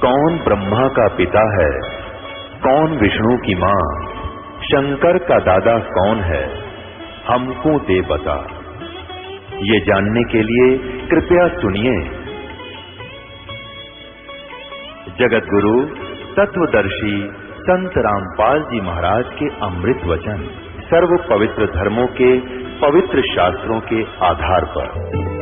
कौन ब्रह्मा का पिता है, कौन विष्णु की मां, शंकर का दादा कौन है, हमको दे बता। ये जानने के लिए कृपया सुनिए जगत गुरु तत्वदर्शी संत रामपाल जी महाराज के अमृत वचन सर्व पवित्र धर्मों के पवित्र शास्त्रों के आधार पर।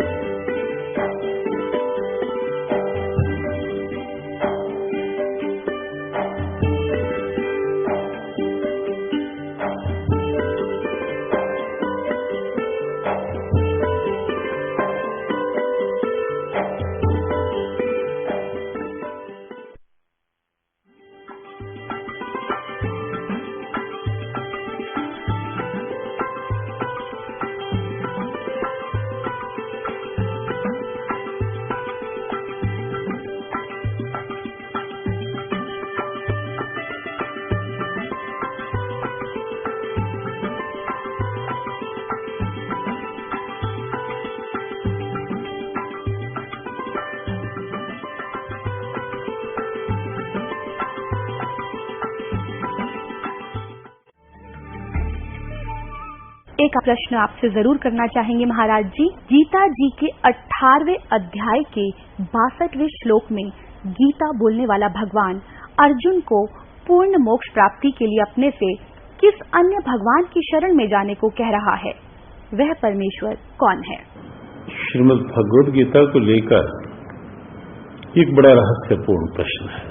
एक प्रश्न आपसे जरूर करना चाहेंगे महाराज जी। गीता जी के 18वें अध्याय के 62वें श्लोक में गीता बोलने वाला भगवान अर्जुन को पूर्ण मोक्ष प्राप्ति के लिए अपने से किस अन्य भगवान की शरण में जाने को कह रहा है, वह परमेश्वर कौन है? श्रीमद् भगवद गीता को लेकर एक बड़ा रहस्यपूर्ण प्रश्न है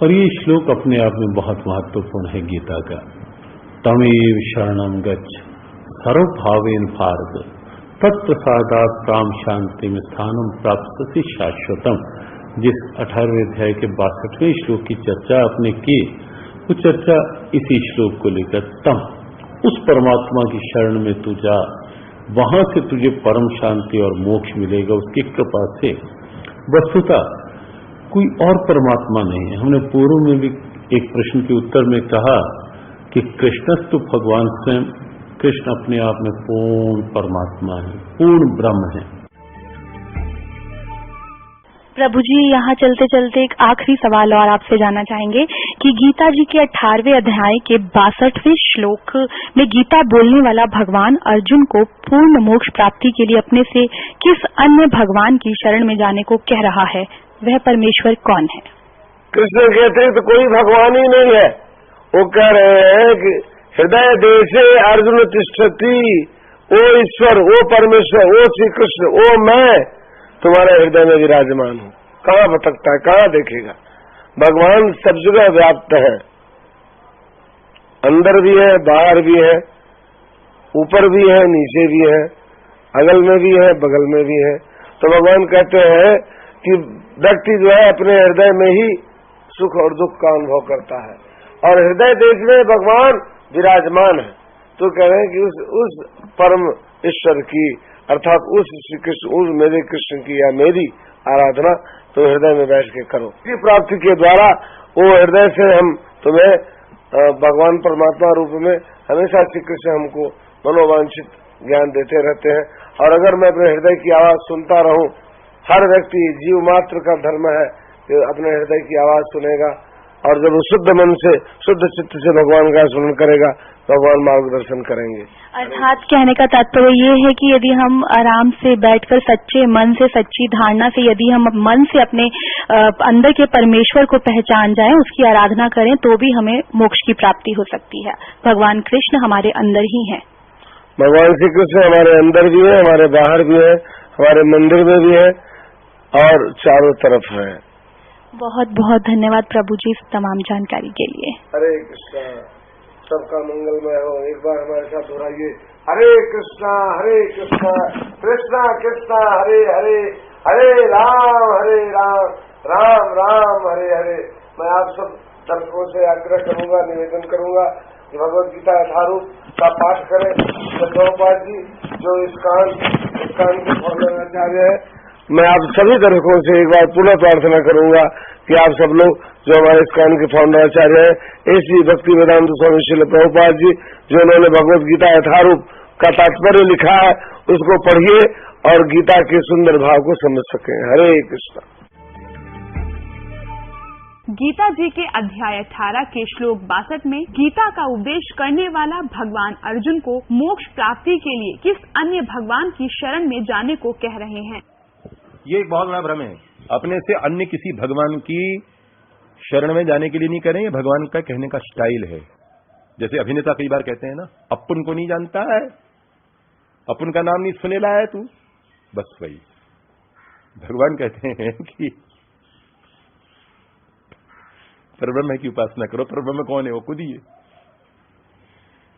और ये श्लोक अपने आप में बहुत महत्वपूर्ण है गीता का। तमेव शरणं गच्छ सर्वभावेन भारत तत्प्रसादात् काम शांति में स्थानम प्राप्स्यसि शाश्वतम। जिस 18वें अध्याय के 62वें श्लोक की चर्चा आपने की, वो चर्चा इसी श्लोक को लेकर तम उस परमात्मा की शरण में तू जा, वहां से तुझे परम शांति और मोक्ष मिलेगा उसकी कृपा से। वस्तुतः कोई और परमात्मा नहीं है। हमने पूर्व में भी एक प्रश्न के उत्तर में कहा कि कृष्णस्तु भगवान स्वयं, कृष्ण अपने आप में पूर्ण परमात्मा है, पूर्ण ब्रह्म है। प्रभु जी, यहाँ चलते चलते एक आखिरी सवाल और आपसे जानना चाहेंगे कि गीता जी के 18वें अध्याय के 62वें श्लोक में गीता बोलने वाला भगवान अर्जुन को पूर्ण मोक्ष प्राप्ति के लिए अपने से किस अन्य भगवान की शरण में जाने को कह रहा है, वह परमेश्वर कौन है? कृष्ण कहते हैं तो कोई भगवान ही नहीं है। वो कह रहे हैं कि हृदय देशे अर्जुन तिष्ठति, ओ ईश्वर, ओ परमेश्वर, ओ श्री कृष्ण, ओ मैं तुम्हारे हृदय में विराजमान हूँ। कहाँ भटकता है, कहाँ देखेगा? भगवान सब जगह व्याप्त है, अंदर भी है, बाहर भी है, ऊपर भी है, नीचे भी है, अगल में भी है, बगल में भी है। तो भगवान कहते हैं कि व्यक्ति जो है अपने हृदय में ही सुख और दुख का अनुभव करता है और हृदय देश में भगवान विराजमान है। तो कह रहे हैं कि उस परम ईश्वर की अर्थात उस श्री कृष्ण, उस मेरे कृष्ण की या मेरी आराधना तो हृदय में बैठ के करो। इसी प्राप्ति के द्वारा वो हृदय से हम तुम्हें भगवान परमात्मा रूप में हमेशा श्री कृष्ण हमको मनोवांछित ज्ञान देते रहते हैं। और अगर मैं अपने हृदय की आवाज सुनता रहूं, हर व्यक्ति जीव मात्र का धर्म है कि अपने हृदय की आवाज सुनेगा और जब वो शुद्ध मन से, शुद्ध चित्त से भगवान का स्मरण करेगा, भगवान मार्गदर्शन करेंगे। अर्थात कहने का तात्पर्य ये है कि यदि हम आराम से बैठकर सच्चे मन से, सच्ची धारणा से यदि हम मन से अपने अंदर के परमेश्वर को पहचान जाएं, उसकी आराधना करें, तो भी हमें मोक्ष की प्राप्ति हो सकती है। भगवान कृष्ण हमारे अंदर ही हैं। भगवान श्री कृष्ण हमारे अंदर भी है, हमारे बाहर भी है, हमारे मंदिर में भी है और चारों तरफ है। बहुत बहुत धन्यवाद प्रभु जी इस तमाम जानकारी के लिए। हरे कृष्णा, सबका मंगलमय हो। एक बार हमारे साथ दोहराइए, हरे कृष्णा कृष्णा कृष्णा हरे हरे, हरे राम राम राम हरे हरे। मैं आप सब दर्शकों से आग्रह करूंगा, निवेदन करूंगा कि भगवद गीता यथारूप का पाठ करें। प्रभुपाद जी जो इस्कान के आचार्य है, मैं आप सभी दर्शकों से एक बार पुनः प्रार्थना करूंगा कि आप सब लोग जो हमारे इस्कान के फाउंडर आचार्य हैं, ऐसी भक्ति वेदांत स्वामी श्रील प्रभुपाद जी जो उन्होंने भगवद गीता यथारूप का तात्पर्य लिखा है, उसको पढ़िए और गीता के सुंदर भाव को समझ सकें। हरे कृष्णा। गीता जी के अध्याय 18 के श्लोक 62 में गीता का उपदेश करने वाला भगवान अर्जुन को मोक्ष प्राप्ति के लिए किस अन्य भगवान की शरण में जाने को कह रहे हैं? ये एक बहुत बड़ा भ्रम है। अपने से अन्य किसी भगवान की शरण में जाने के लिए नहीं करें, ये भगवान का कहने का स्टाइल है। जैसे अभिनेता कई बार कहते हैं ना, अपुन को नहीं जानता है, अपुन का नाम नहीं सुनेला है तू, बस वही भगवान कहते हैं कि परब्रह्म की उपासना करो। परब्रह्म कौन है? वो खुद ही है।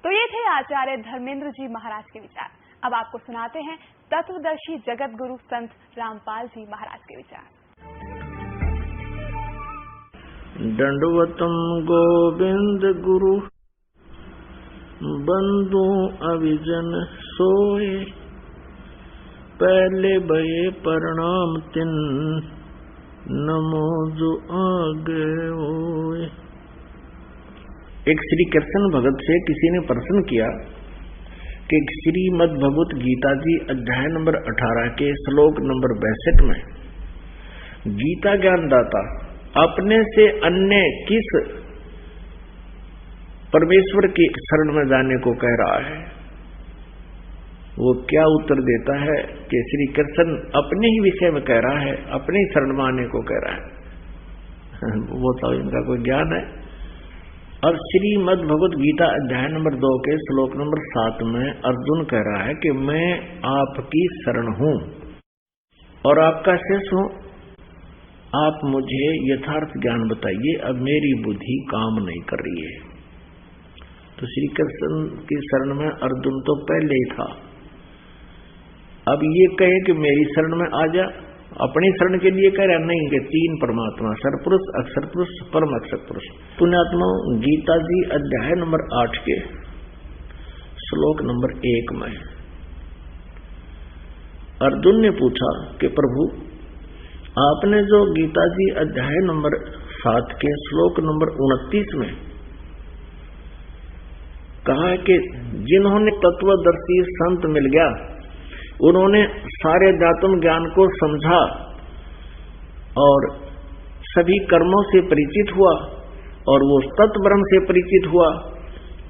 तो ये थे आचार्य धर्मेंद्र जी महाराज के विचार। अब आपको सुनाते हैं तत्वदर्शी जगत गुरु संत रामपाल जी महाराज के विचार। दंडवतम गोविंद गुरु बंधु अविजन सोए, पहले भये प्रणाम तिन नमो जो आगे होए। एक श्री कृष्ण भगत से किसी ने प्रश्न किया कि श्रीमद् भगवत गीता जी अध्याय नंबर 18 के श्लोक नंबर 62 में गीता ज्ञानदाता अपने से अन्य किस परमेश्वर की शरण में जाने को कह रहा है? वो क्या उत्तर देता है कि श्री कृष्ण अपने ही विषय में कह रहा है, अपने ही शरण में आने को कह रहा है। वो तो इनका कोई ज्ञान है। अब श्रीमद् भगवत गीता अध्याय नंबर 2 के श्लोक नंबर 7 में अर्जुन कह रहा है कि मैं आपकी शरण हूं और आपका शिष्य हूं, आप मुझे यथार्थ ज्ञान बताइए, अब मेरी बुद्धि काम नहीं कर रही है। तो श्री कृष्ण की शरण में अर्जुन तो पहले ही था, अब ये कहे कि मेरी शरण में आ जा, अपनी शरण के लिए कह रहा नहीं कि तीन परमात्मा, सरपुरुष, अक्षर पुरुष, परम अक्षर पुरुष। पुण्यात्मा गीता जी अध्याय नंबर 8 के श्लोक नंबर 1 में अर्जुन ने पूछा कि प्रभु, आपने जो गीता जी अध्याय नंबर 7 के श्लोक नंबर 29 में कहा है कि जिन्होंने तत्वदर्शी संत मिल गया, उन्होंने सारे अध्यात्म ज्ञान को समझा और सभी कर्मों से परिचित हुआ और वो तत्ब्रह्म से परिचित हुआ,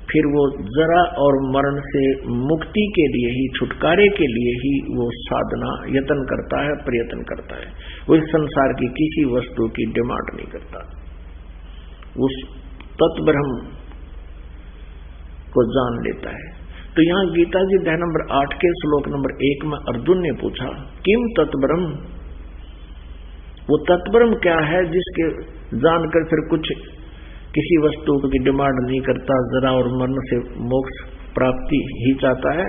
फिर वो जरा और मरण से मुक्ति के लिए ही, छुटकारे के लिए ही वो साधना यत्न करता है, प्रयत्न करता है। वो इस संसार की किसी वस्तु की डिमांड नहीं करता, उस तत्ब्रह्म को जान लेता है। तो यहाँ गीता जी अध्याय नंबर 8 के श्लोक नंबर 1 में अर्जुन ने पूछा किम तत्ब्रह्म, वो तत्ब्रह्म क्या है जिसके जानकर फिर कुछ किसी वस्तु की डिमांड नहीं करता, जरा और मरण से मोक्ष प्राप्ति ही चाहता है,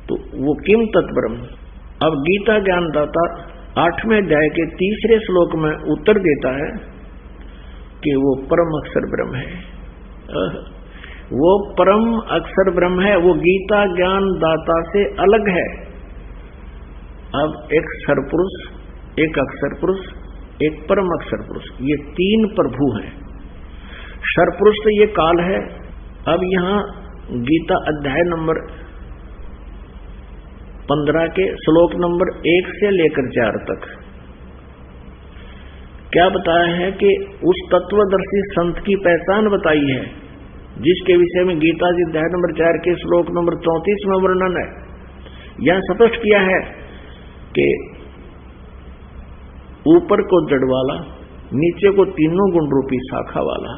तो वो किम तत्ब्रह्म। अब गीता ज्ञानदाता 8वें अध्याय के 3रे श्लोक में उत्तर देता है कि वो परम अक्षर ब्रह्म है। वो परम अक्षर ब्रह्म है, वो गीता ज्ञान दाता से अलग है। अब एक सरपुरुष, एक अक्षर पुरुष, एक परम अक्षर पुरुष, ये 3 प्रभु हैं। सरपुरुष तो ये काल है। अब यहां गीता अध्याय नंबर 15 के श्लोक नंबर 1 से लेकर 4 तक क्या बताया है कि उस तत्वदर्शी संत की पहचान बताई है, जिसके विषय में गीता जी अध्याय नंबर 4 के श्लोक नंबर 34 में वर्णन है। यह स्पष्ट किया है कि ऊपर को जड़ वाला, नीचे को तीनों गुण रूपी शाखा वाला,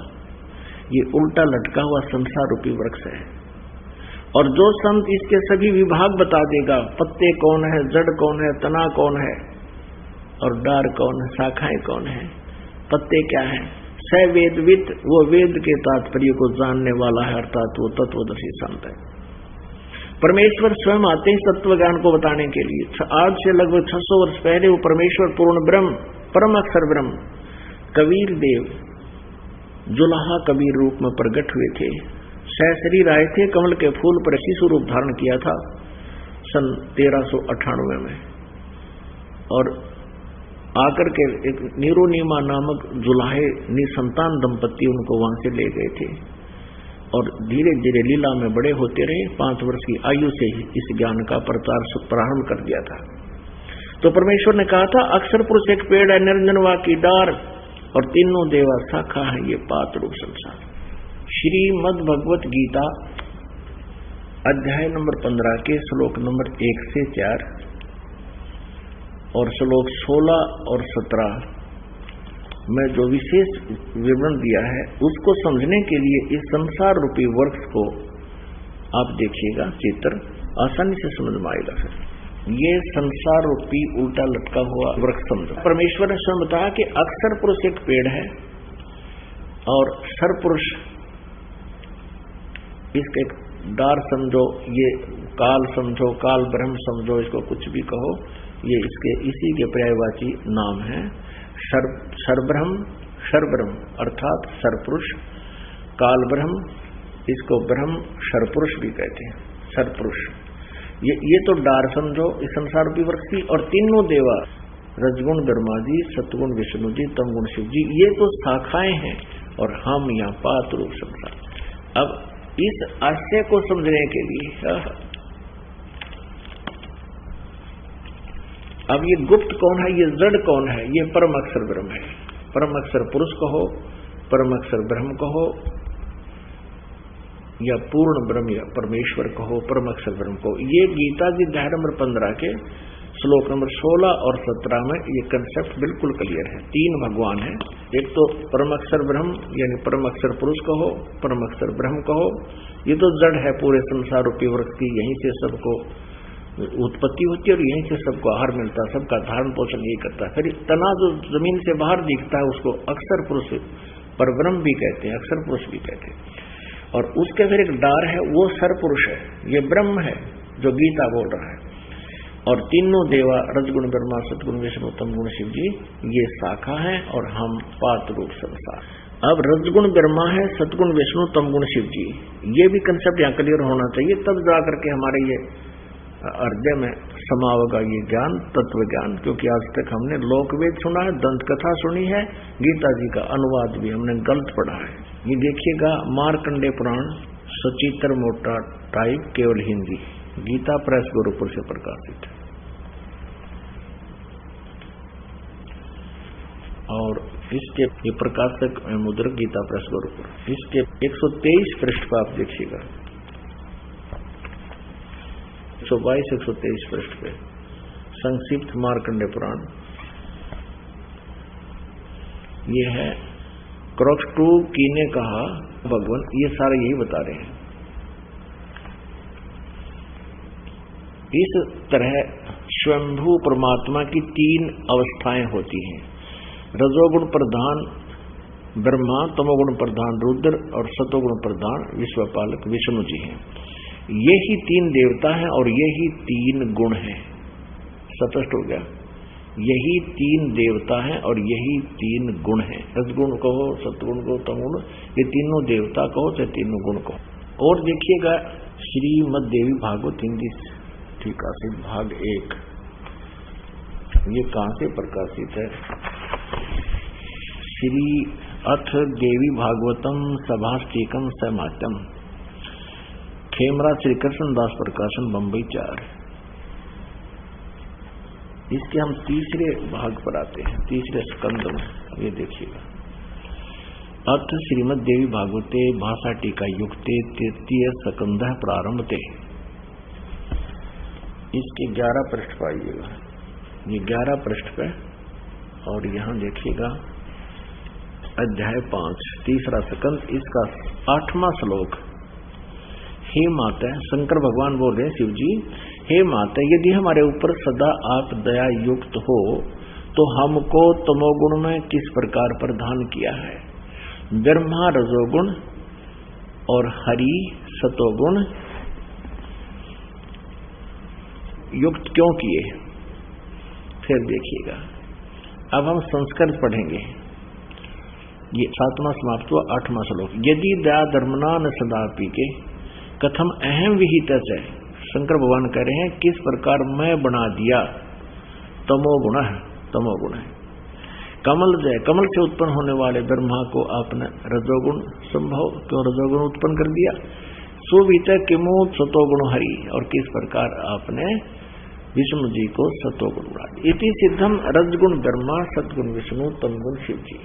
ये उल्टा लटका हुआ संसार रूपी वृक्ष है। और जो संत इसके सभी विभाग बता देगा, पत्ते कौन है, जड़ कौन है, तना कौन है और डार कौन है, शाखाएं कौन है, पत्ते क्या है, स वेदविद, वो वेद के तात्पर्य को जानने वाला है, अर्थात वो तत्वदर्शी संत है। परमेश्वर स्वयं आते हैं तत्व ज्ञान को बताने के लिए। आज से लगभग 600 वर्ष पहले वो परमेश्वर पूर्ण ब्रह्म, परम अक्षर ब्रह्म कबीर देव जुलाहा कबीर रूप में प्रकट हुए थे। सहशरीर आए थे, कमल के फूल पर शिशु रूप धारण किया था सन 1398 में, और आकर के एक नीरोनीमा नामक जुलाहे निसंतान दंपति उनको वहां से ले गए थे और धीरे धीरे लीला में बड़े होते रहे। 5 वर्ष की आयु से ही इस ज्ञान का प्रचार प्रारंभ कर दिया था। तो परमेश्वर ने कहा था, अक्षर पुरुष एक पेड़ है, निरंजन वा की डार, और तीनों देवा शाखा है ये पात रूप संसार। श्रीमद् भगवत गीता अध्याय नंबर 15 के श्लोक नंबर 1 से 4 और श्लोक 16 और 17 में जो विशेष विवरण दिया है उसको समझने के लिए इस संसार रूपी वृक्ष को आप देखिएगा, चित्र आसानी से समझ में आएगा। फिर ये संसार रूपी उल्टा लटका हुआ वृक्ष समझो। परमेश्वर ने स्वयं बताया कि अक्षर पुरुष एक पेड़ है और सर पुरुष इसका एक डार समझो, ये काल समझो, काल ब्रह्म समझो, इसको कुछ भी कहो, ये इसके इसी के पर्यायवाची नाम है। शरब्रह्म अर्थात सरपुरुष, काल ब्रह्म, इसको ब्रह्म शरपुरुष भी कहते हैं, सरपुरुष। ये तो डार समझो इस संसार रूपी वृक्ष की। और तीनों देवा रजगुण ब्रह्मा जी, सतगुण विष्णु जी, तमगुण शिव जी, ये तो शाखाएं हैं और हम यहाँ पात रूप संसार। अब इस आशय को समझने के लिए अब ये गुप्त कौन है, ये जड़ कौन है, ये परम अक्षर ब्रह्म है। परम अक्षर पुरुष कहो, परम अक्षर ब्रह्म कहो, या पूर्ण ब्रह्म या परमेश्वर कहो, परम अक्षर ब्रह्म कहो। ये गीता जी अध्याय नंबर 15 के श्लोक नंबर 16 और 17 में ये कंसेप्ट बिल्कुल क्लियर है। तीन भगवान है, एक तो परम अक्षर ब्रह्म यानी परम अक्षर पुरुष कहो, परम अक्षर ब्रह्म कहो। ये तो जड़ है पूरे संसार रूपी वृक्ष की, यहीं से सबको उत्पत्ति होती है और यहीं से सबको आहार मिलता है, सबका धारण पोषण यही करता है। फिर तना जो जमीन से बाहर दिखता है उसको अक्षर पुरुष पर ब्रह्म भी कहते हैं, अक्षर पुरुष भी कहते हैं। और उसके फिर एक डार है, वो सर पुरुष है, ये ब्रह्म है जो गीता बोल रहा है। और तीनों देवा रजगुण ब्रह्मा, सतगुण विष्णु, तमगुण शिव जी, ये शाखा है और हम पात रूप संसार। अब रजगुण ब्रह्मा है, सतगुण विष्णु, तमगुण शिव जी, ये भी कंसेप्ट यहाँ क्लियर होना चाहिए, तब जाकर के हमारे ये हृदय में समावेगा ये ज्ञान, तत्व ज्ञान। क्योंकि आज तक हमने लोकवेद सुना है, दंत कथा सुनी है, गीता जी का अनुवाद भी हमने गलत पढ़ा है। ये देखिएगा मार्कंडेय पुराण सचित्र मोटा टाइप केवल हिंदी, गीता प्रेस गोरखपुर से प्रकाशित है। और इसके ये प्रकाशक मुद्रक गीता प्रेस गोरखपुर, इसके 123 पृष्ठ पर आप देखिएगा, 122-123 पृष्ठ पे संक्षिप्त मार्कंडेय पुराण। ये है क्रॉक्स2 की ने कहा भगवान, ये सारे यही बता रहे हैं। इस तरह स्वयंभू परमात्मा की 3 अवस्थाएं होती हैं, रजोगुण प्रधान ब्रह्मा, तमोगुण प्रधान रुद्र और सतोगुण प्रधान विश्वपालक विष्णु जी हैं। ये ही 3 देवता हैं और यही 3 गुण हैं। स्पष्ट हो गया, यही 3 देवता हैं और यही 3 गुण हैं। रजगुण कहो, सतगुण कहो, तमगुण, ये तीनों देवता कहो चाहे तीनों गुण कहो। और देखिएगा श्रीमद् देवी भागवत हिंदी प्रकाशित भाग 1, ये कहां से प्रकाशित है? श्री अथ देवी भागवतम सभाष्टिकम समातम, खेमरा श्री कृष्ण दास प्रकाशन, बंबई 4। इसके हम तीसरे भाग पर आते हैं, तीसरे स्कंद में। ये देखिएगा, अथ श्रीमद् देवी भागवते भाषा टीका युक्ते तृतीय स्कंध प्रारंभते, इसके 11 पृष्ठ पाइएगा, ये 11 पृष्ठ पे। और यहाँ देखिएगा अध्याय 5 तीसरा स्कंद, इसका 8वां श्लोक। हे माता, शंकर भगवान बोल रहे हैं शिव जी, हे माता, यदि हमारे ऊपर सदा आप दया युक्त हो तो हमको तमोगुण में किस प्रकार प्रदान किया है? ब्रह्मा रजोगुण और हरि सतोगुण युक्त क्यों किए? फिर देखिएगा, अब हम संस्कृत पढ़ेंगे। ये 7वां समाप्त हुआ, 8वां श्लोक। यदि दया धर्मना न सदापि के कथम अहम विहित है, शंकर भगवान कह रहे हैं किस प्रकार मैं बना दिया तमोगुण है, तमोगुण है। कमल जय, कमल से उत्पन्न होने वाले ब्रह्मा को आपने रजोगुण संभव क्यों रजोगुण उत्पन्न कर दिया? सुवित किमु सतोगुण हरि, और किस प्रकार आपने विष्णु जी को सतोगुण बना दिया। इति सिद्धम रजगुण ब्रह्मा, सतगुण विष्णु, तमगुण शिव जी।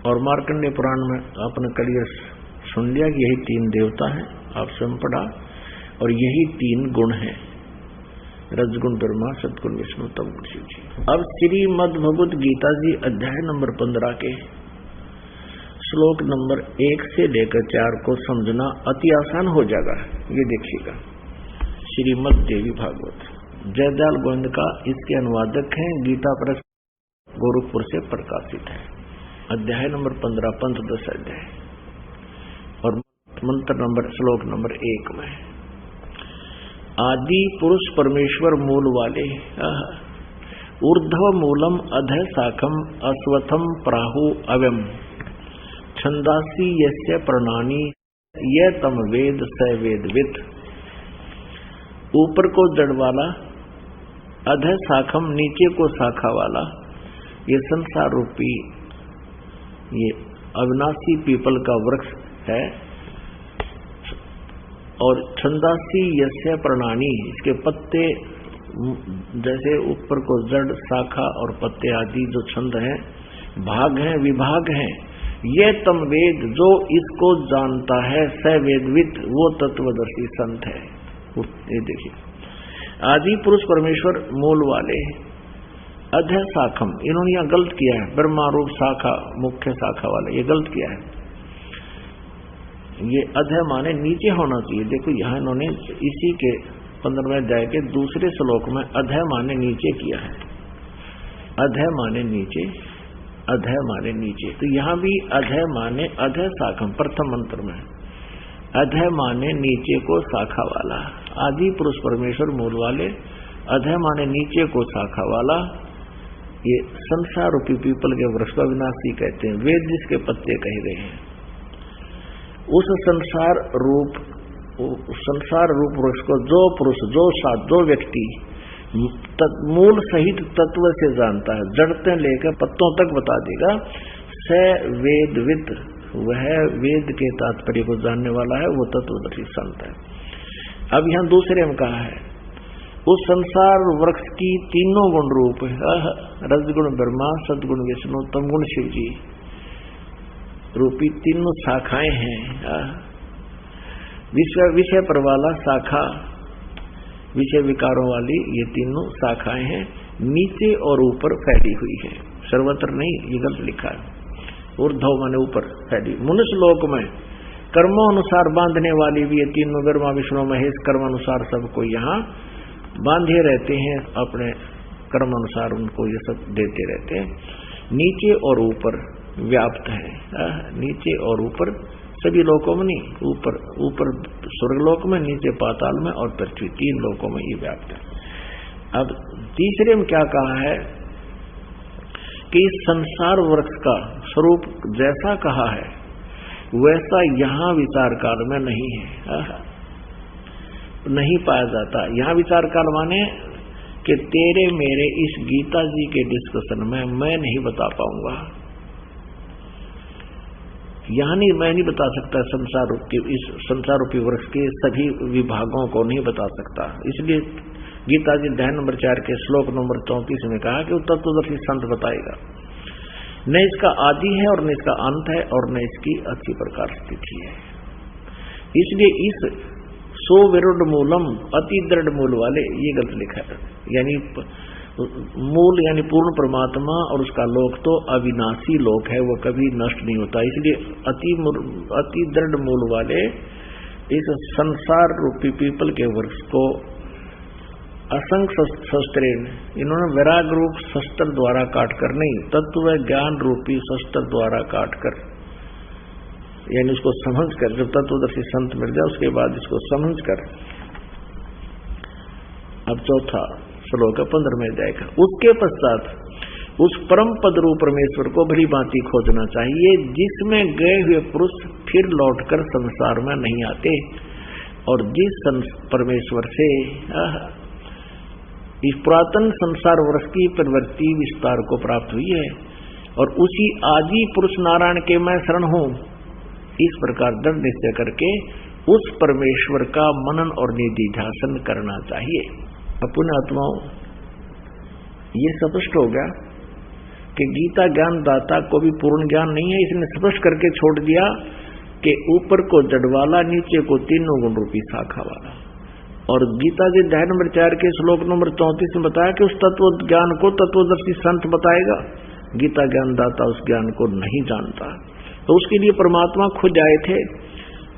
और मार्कंडेय पुराण में आपने कल सुन लिया कि यही 3 देवता हैं, आप स्वयं पढ़ा, और यही 3 गुण हैं, रजगुण ब्रह्मा, सदगुण विष्णु, तमगुण शिव जी। अब श्रीमद् भगवद गीता जी अध्याय नंबर 15 के श्लोक नंबर 1 से लेकर 4 को समझना अति आसान हो जाएगा। ये देखिएगा, श्रीमद् देवी भागवत जयदयाल गोविंद का इसके अनुवादक हैं, गीता प्रेस गोरखपुर से प्रकाशित है। अध्याय नंबर 15, पंचदश अध्याय, और मंत्र नंबर श्लोक नंबर 1 में आदि पुरुष परमेश्वर मूल वाले, ऊर्ध्व मूलम अधः शाखम अश्वत्थम प्राहु अव्यम, छंदासी यस्य प्रणानी ये तम वेद स वेदवित्। ऊपर को जड़ वाला, अधः शाखम नीचे को शाखा वाला, ये संसार रूपी ये अविनाशी पीपल का वृक्ष है। और छंदासी यस्य प्रणानी, इसके पत्ते जैसे ऊपर को जड़, शाखा और पत्ते आदि जो छंद हैं, भाग हैं, विभाग हैं। ये तम वेद, जो इसको जानता है, स वेदवित्, वो तत्वदर्शी संत है। ये देखिए, आदि पुरुष परमेश्वर मूल वाले, अधः शाखम, इन्होंने यहाँ गलत किया है, ब्रह्मा रूप शाखा, मुख्य शाखा वाले, ये गलत किया है। ये अधः माने नीचे होना चाहिए। देखो यहाँ इन्होंने इसी के 15वें अध्याय के दूसरे श्लोक में अधः माने नीचे किया है, अधः माने नीचे, अधः माने नीचे। तो यहाँ भी अधः माने अधः शाखम, प्रथम मंत्र में अधः माने नीचे को शाखा वाला, आदि पुरुष परमेश्वर मूल वाले, अधः माने नीचे को शाखा वाला। ये संसार रूपी पीपल के वृक्ष का विनाशी कहते हैं, वेद जिसके पत्ते कहे गए हैं। उस संसार रूप वृक्ष को जो पुरुष, जो साध, जो व्यक्ति मूल सहित तत्व से जानता है, जड़ से लेकर पत्तों तक बता देगा, स वेदवित्, वह वेद के तात्पर्य को जानने वाला है, वो तत्वदर्शी संत है। अब यहाँ दूसरे में कहा है, उस संसार वृक्ष की तीनों गुण रूप, रजगुण ब्रह्मा, सदगुण विष्णु, तमगुण शिव जी रूपी तीनों शाखाएं हैं। विषय पर वाला शाखा, विषय विकारों वाली ये तीनों शाखाएं हैं, नीचे और ऊपर फैली हुई है, सर्वत्र नहीं, ये गलत लिखा है। ऊर्ध्व माने ऊपर फैली। मनुष्य लोक में कर्मों अनुसार बांधने वाली भी ये तीनों, ब्रह्मा विष्णु महेश, कर्म अनुसार सबको यहाँ बांधे रहते हैं, अपने कर्म अनुसार उनको ये सब देते रहते हैं। नीचे और ऊपर व्याप्त है, नीचे और ऊपर सभी लोकों में नहीं, ऊपर ऊपर स्वर्गलोक में, नीचे पाताल में और पृथ्वी, 3 लोकों में ये व्याप्त है। अब तीसरे में क्या कहा है कि इस संसार वृक्ष का स्वरूप जैसा कहा है वैसा यहाँ विचार काल में नहीं है, नहीं पाया जाता। यहाँ विचार काल माने कि तेरे मेरे इस गीता जी के डिस्कशन में मैं नहीं बता पाऊंगा, यहाँ नहीं, मैं नहीं बता सकता संसार रूपी, इस संसार रूपी वृक्ष के सभी विभागों को नहीं बता सकता। इसलिए गीता जी अध्याय नंबर 4 के श्लोक नंबर 34 में कहा कि तत्वदर्शी संत बताएगा, न इसका आदि है और न इसका अंत है और न इसकी अच्छी प्रकार स्थिति है। इसलिए इस सो विरुद्ध मूलम, अति दृढ़ मूल वाले, ये गलत लिखा है। यानी मूल यानी पूर्ण परमात्मा, और उसका लोक तो अविनाशी लोक है, वो कभी नष्ट नहीं होता। इसलिए अति दृढ़ मूल वाले इस संसार रूपी पीपल के वृक्ष को असंख्य शस्त्रेण, इन्होंने वैराग रूप शस्त्र द्वारा काटकर नहीं, तत्व ज्ञान रूपी शस्त्र द्वारा काटकर, यानी उसको समझकर, जब तत्वदर्शी संत मिल जाए उसके बाद इसको समझकर। अब चौथा श्लोक 15वें अध्याय का, उसके पश्चात उस परम पद रूप परमेश्वर को भली भांति खोजना चाहिए, जिसमें गए हुए पुरुष फिर लौटकर संसार में नहीं आते, और जिस परमेश्वर से इस पुरातन संसार वर्ष की प्रवृत्ति विस्तार को प्राप्त हुई है, और उसी आदि पुरुष नारायण के मैं शरण हूं, इस प्रकार दृढ़ निश्चय करके उस परमेश्वर का मनन और निधिध्यासन करना चाहिए। पुण्य आत्माओं, ये स्पष्ट हो गया कि गीता ज्ञान दाता को भी पूर्ण ज्ञान नहीं है। इसने स्पष्ट करके छोड़ दिया कि ऊपर को जड़ वाला, नीचे को तीनों गुण रूपी शाखा वाला। और गीता जी अध्याय नंबर 4 के श्लोक नंबर 34 में बताया कि उस तत्व ज्ञान को तत्वदर्शी संत बताएगा, गीता ज्ञान दाता उस ज्ञान को नहीं जानता। तो उसके लिए परमात्मा खुद आए थे।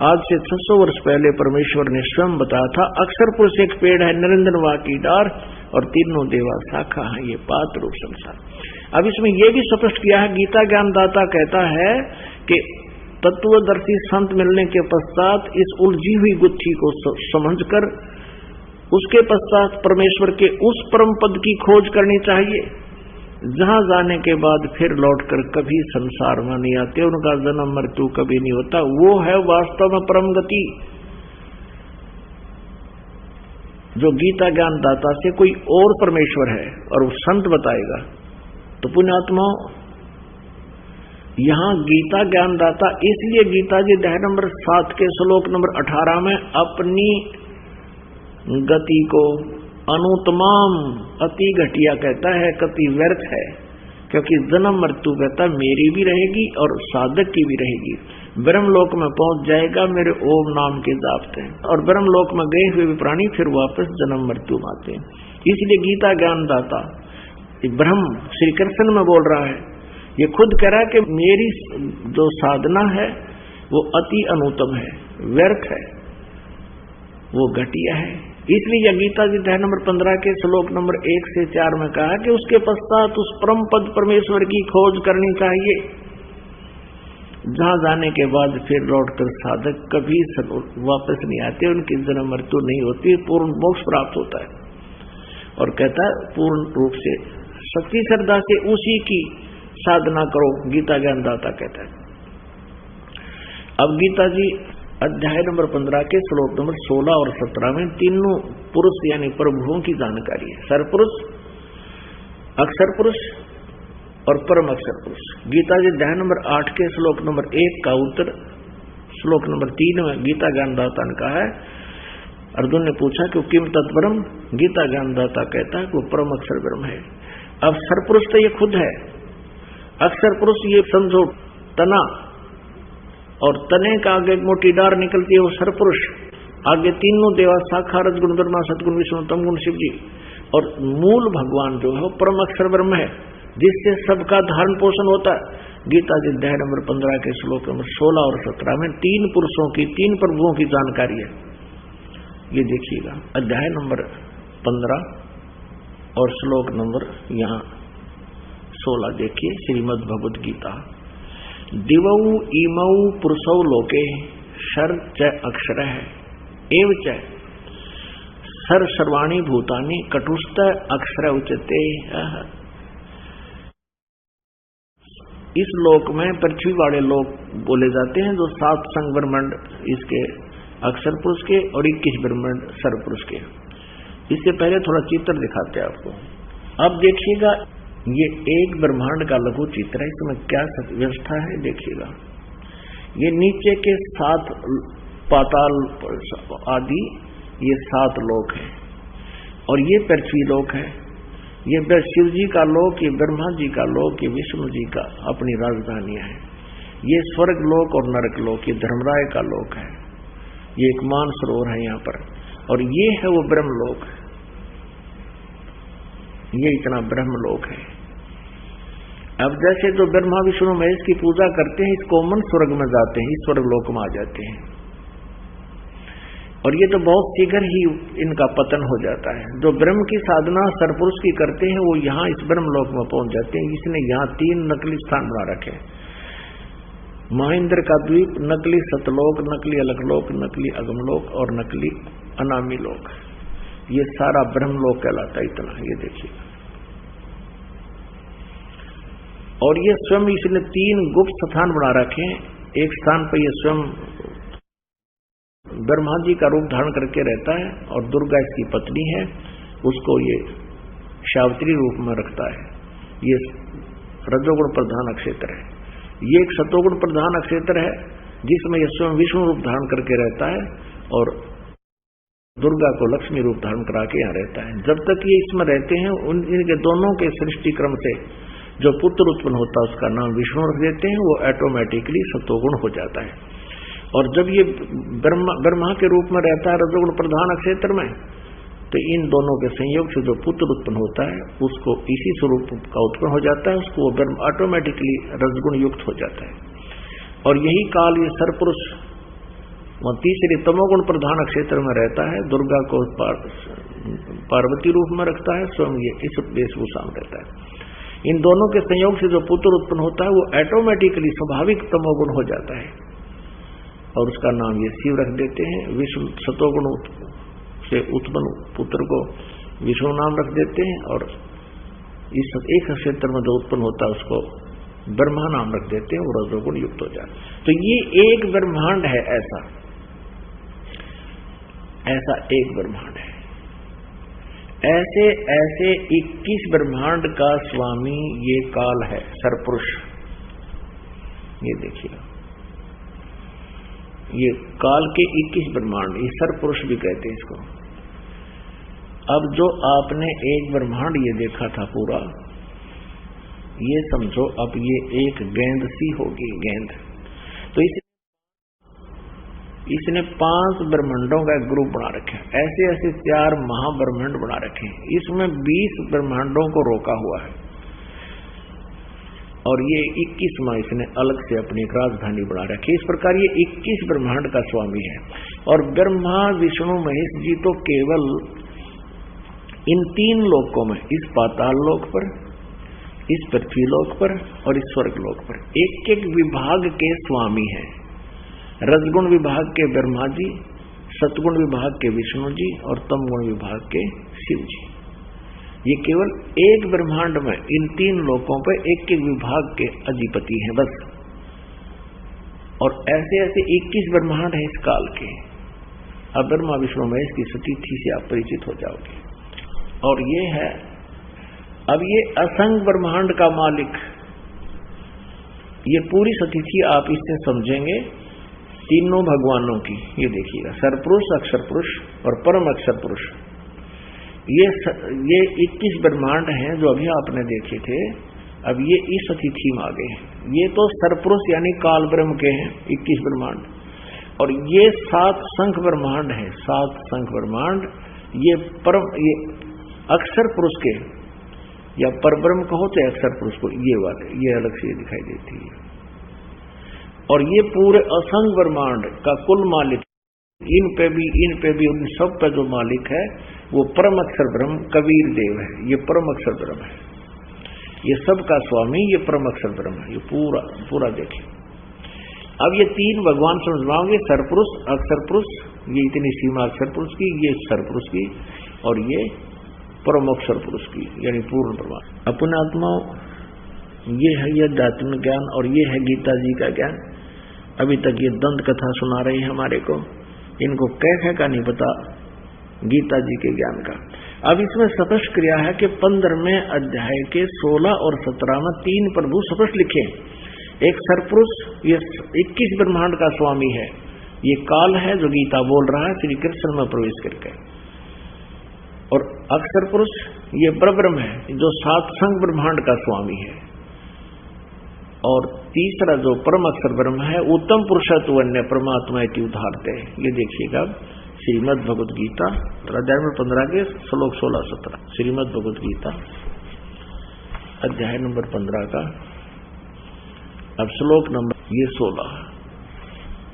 आज से 600 वर्ष पहले परमेश्वर ने स्वयं बताया था, अक्षर पुरुष एक पेड़ है, निरंजन वा की डार, और तीनों देवा शाखा है, ये पात रूप संसार। अब इसमें यह भी स्पष्ट किया है, गीता ज्ञानदाता कहता है कि तत्वदर्शी संत मिलने के पश्चात इस उलझी हुई गुत्थी को समझकर उसके पश्चात परमेश्वर के उस परम पद की खोज करनी चाहिए, जहां जाने के बाद फिर लौटकर कभी संसार में नहीं आते, उनका जन्म मृत्यु कभी नहीं होता। वो है वास्तव में परम गति, जो गीता ज्ञान दाता से कोई और परमेश्वर है और वो संत बताएगा। तो पुण्यात्मा, यहां गीता ज्ञान दाता इसलिए गीता जी अध्याय नंबर 7 के श्लोक नंबर 18 में अपनी गति को अनुत्तमाम अति घटिया कहता है, कति व्यर्थ है, क्योंकि जन्म मृत्यु कहता मेरी भी रहेगी और साधक की भी रहेगी। ब्रह्मलोक में पहुंच जाएगा मेरे ओम नाम के जाप से, और ब्रह्मलोक में गए हुए भी प्राणी फिर वापस जन्म मृत्यु में आते हैं। इसलिए गीता ज्ञान दाता ब्रह्म श्री कृष्ण में बोल रहा है, ये खुद कह रहा है कि मेरी जो साधना है वो अति अनुत्तम है, व्यर्थ है, वो घटिया है। इसलिए गीता जी अध्याय नंबर 15 के श्लोक नंबर 1 से 4 में कहा कि उसके पश्चात उस परम पद परमेश्वर की खोज करनी चाहिए, जहां जाने के बाद फिर लौटकर साधक कभी वापस नहीं आते, उनकी जन्म मृत्यु नहीं होती, पूर्ण मोक्ष प्राप्त होता है। और कहता है पूर्ण रूप से सच्ची श्रद्धा से उसी की साधना करो, गीता ज्ञानदाता कहता है। अब गीता जी अध्याय नंबर 15 के श्लोक नंबर 16 और 17 में तीनों पुरुष यानी प्रभुओं की जानकारी है, सरपुरुष, अक्षर पुरुष और परम अक्षर पुरुष। गीता जी अध्याय नंबर 8 के श्लोक नंबर 1 का उत्तर श्लोक नंबर 3 में गीता ज्ञानदाता ने कहा है। अर्जुन ने पूछा कि किम तत्परम, गीता ज्ञानदाता कहता है कि वो परम अक्षर ब्रह्म है। अब सरपुरुष तो ये खुद है, अक्षर पुरुष ये समझो तना, और तने का आगे एक मोटी डार निकलती है वो सरपुरुष, आगे तीनों देवा शाखा रजगुण ब्रह्मा सतगुण विष्णु तमगुण शिव जी, और मूल भगवान जो है वो परम अक्षर ब्रह्म है, जिससे सबका धारण पोषण होता है। गीता जी अध्याय नंबर 15 के श्लोक नंबर 16 और 17 में 3 पुरुषों की, 3 प्रभुओं की जानकारी है। ये देखिएगा अध्याय नंबर 15 और श्लोक नंबर यहाँ 16 देखिए, श्रीमद् भगवद गीता। दिवौ इमौ पुरुषौ लोके शर च अक्षर है एव च सर सर्वाणी भूतानि कटुस्थ अक्षर उच्यते। इस लोक में पृथ्वी वाले लोग बोले जाते हैं, जो 7 संग ब्रह्मांड इसके अक्षर पुरुष के और 21 ब्रह्मांड सर पुरुष के। इससे पहले थोड़ा चित्र दिखाते हैं आपको। अब देखिएगा ये एक ब्रह्मांड का लघु चित्र है, इसमें क्या व्यवस्था है देखिएगा। ये नीचे के 7 पाताल आदि ये 7 लोक हैं, और ये पृथ्वी लोक है, ये शिव जी का लोक, ये ब्रह्मा जी का लोक, ये विष्णु जी का अपनी राजधानियां हैं। ये स्वर्ग लोक और नरक लोक, ये धर्मराय का लोक है, ये एक मानसरोवर है यहाँ पर, और ये है वो ब्रह्मलोक, ये इतना ब्रह्मलोक है। अब जैसे जो ब्रह्मा विष्णु महेश की पूजा करते हैं, इस कॉमन स्वर्ग में जाते हैं, इस स्वर्ग लोक में आ जाते हैं, और ये तो बहुत शीघ्र ही इनका पतन हो जाता है। जो ब्रह्म की साधना सरपुरुष की करते हैं वो यहाँ इस ब्रह्मलोक में पहुंच जाते हैं। इसने यहाँ 3 नकली स्थान बना रखे, महेंद्र का द्वीप, नकली सतलोक, नकली अलगलोक, नकली अगमलोक और नकली अनामी लोक। ये सारा ब्रह्मलोक कहलाता है इतना, ये देखिए। और ये स्वयं इसने 3 गुप्त स्थान बना रखे हैं। एक स्थान पर ये स्वयं ब्रह्मा जी का रूप धारण करके रहता है, और दुर्गा इसकी पत्नी है, उसको ये शावत्री रूप में रखता है। ये रजोगुण प्रधान क्षेत्र है। ये एक सतोगुण प्रधान क्षेत्र है, जिसमें ये स्वयं विष्णु रूप धारण करके रहता है, और दुर्गा को लक्ष्मी रूप धारण करा के यहाँ रहता है। जब तक ये इसमें रहते हैं, इनके दोनों के सृष्टि क्रम से जो पुत्र उत्पन्न होता है उसका नाम विष्णु रख देते हैं, वो ऑटोमेटिकली सतोगुण हो जाता है। और जब ये ब्रह्मा के रूप में रहता है रजोगुण प्रधान क्षेत्र में, तो इन दोनों के संयोग से जो पुत्र उत्पन्न होता है उसको इसी स्वरूप का उत्पन्न हो जाता है, उसको वो ऑटोमेटिकली रजगुण युक्त हो जाता है। और यही काल ये सरपुरुष तीसरे तमोगुण प्रधान क्षेत्र में रहता है, दुर्गा को पार्वती रूप में रखता है, स्वयं ये इस वेशभूषा में रहता है। इन दोनों के संयोग से जो पुत्र उत्पन्न होता है वो ऑटोमेटिकली स्वाभाविक तमोगुण हो जाता है, और उसका नाम ये शिव रख देते हैं। विष्णु सतोगुण से उत्पन्न पुत्र को विष्णु नाम रख देते हैं, और इस एक क्षेत्र में जो उत्पन्न होता है उसको ब्रह्मा नाम रख देते हैं, वो रजोगुण युक्त हो जाता है। तो ये एक ब्रह्मांड है, ऐसा एक ब्रह्मांड है। ऐसे ऐसे 21 ब्रह्मांड का स्वामी ये काल है, सरपुरुष। ये देखिए, ये काल के 21 ब्रह्मांड, ये सरपुरुष भी कहते हैं इसको। अब जो आपने एक ब्रह्मांड ये देखा था पूरा, ये समझो अब ये एक गेंद सी होगी, गेंद। तो इसने 5 ब्रह्मांडों का एक ग्रुप बना रखे, ऐसे ऐसे 4 महाब्रह्मांड बना रखे हैं। इसमें 20 ब्रह्मांडों को रोका हुआ है, और ये 21वां इसने अलग से अपनी एक राजधानी बना रखी। इस प्रकार ये 21 ब्रह्मांड का स्वामी है। और ब्रह्मा विष्णु महेश जी तो केवल इन 3 लोकों में, इस पाताल लोक पर, इस पृथ्वी लोक पर और इस स्वर्ग लोक पर एक एक विभाग के स्वामी हैं। रजगुण विभाग के ब्रह्मा जी, सतगुण विभाग के विष्णु जी और तमगुण विभाग के शिव जी। ये केवल एक ब्रह्मांड में इन 3 लोकों पर एक एक विभाग के अधिपति हैं बस। और ऐसे ऐसे 21 ब्रह्मांड हैं इस काल के। अब ब्रह्मा विष्णु महेश की सतिथि से आप परिचित हो जाओगे। और ये है, अब ये असंख्य ब्रह्मांड का मालिक, ये पूरी सतिथि आप इससे समझेंगे तीनों भगवानों की। ये देखिएगा, सरपुरुष, अक्षर पुरुष और परम अक्षर पुरुष। ये 21 ब्रह्मांड हैं जो अभी आपने देखे थे। अब ये इस अतिथि में आ गए हैं। ये तो सरपुरुष यानी काल ब्रह्म के हैं 21 ब्रह्मांड, और ये 7 संख्य ब्रह्मांड हैं, 7 संख्य ब्रह्मांड। ये अक्षर पुरुष के, या परब्रह्म कहो तो अक्षर पुरुष को, ये वाले ये अलग से दिखाई देती है। और ये पूरे असंख्य ब्रह्मांड का कुल मालिक, इन पे भी उन सब का जो मालिक है वो परम अक्षर ब्रह्म कबीर देव है। ये परम अक्षर ब्रह्म है, ये सब का स्वामी ये परम अक्षर ब्रह्म है। ये पूरा देखिए। अब ये 3 भगवान समझवाओगे, सरपुरुष, अक्षर पुरुष, ये इतनी सीमा अक्षर पुरुष की, ये सरपुरुष की, और ये परम अक्षर पुरुष की, यानी पूर्ण ब्रह्म। अपने आत्मा, ये है ये अध्यात्म ज्ञान, और ये है गीता जी का ज्ञान। अभी तक ये दंत कथा सुना रहे हैं हमारे को, इनको कैसे का नहीं पता गीता जी के ज्ञान का। अब इसमें स्पष्ट क्रिया है कि 15वें अध्याय के 16 और 17 में 3 प्रभु स्पष्ट लिखे। एक सरपुरुष, ये 21 ब्रह्मांड का स्वामी है, ये काल है जो गीता बोल रहा है श्री कृष्ण में प्रवेश करके। और अक्षर पुरुष ये परब्रह्म है जो 7 संख्य ब्रह्मांड का स्वामी है। और तीसरा जो परम अक्षर ब्रह्म है, उत्तम पुरुषत्व अन्य परमात्मा इति उदाहरते। ये देखिएगा श्रीमद् भगवद गीता अध्याय नंबर 15 के श्लोक 16-17। श्रीमद् भगवद गीता अध्याय नंबर 15 का अब श्लोक नंबर ये 16,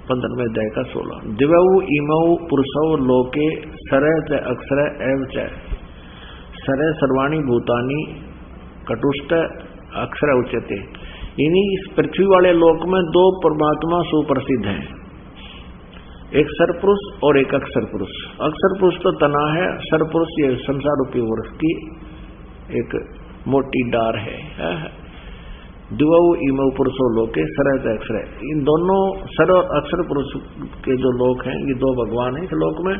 15वें अध्याय का 16। दिवौ इमौ पुरुषौ लोके सरय च अक्षर एव च सरय सर्वाणि भूतानि कटुष्ट अक्षर उच्यते। इन्हीं इस पृथ्वी वाले लोक में 2 परमात्मा सुप्रसिद्ध हैं, एक सरपुरुष और एक अक्षर पुरुष। अक्षर पुरुष तो तना है, सरपुरुष ये संसार रूपी वृक्ष की एक मोटी डार है। दिवौ इमौ पुरुषो लोके सरय अक्षर। इन दोनों सर और अक्षर पुरुष के जो लोक हैं, ये 2 भगवान हैं इस लोक में।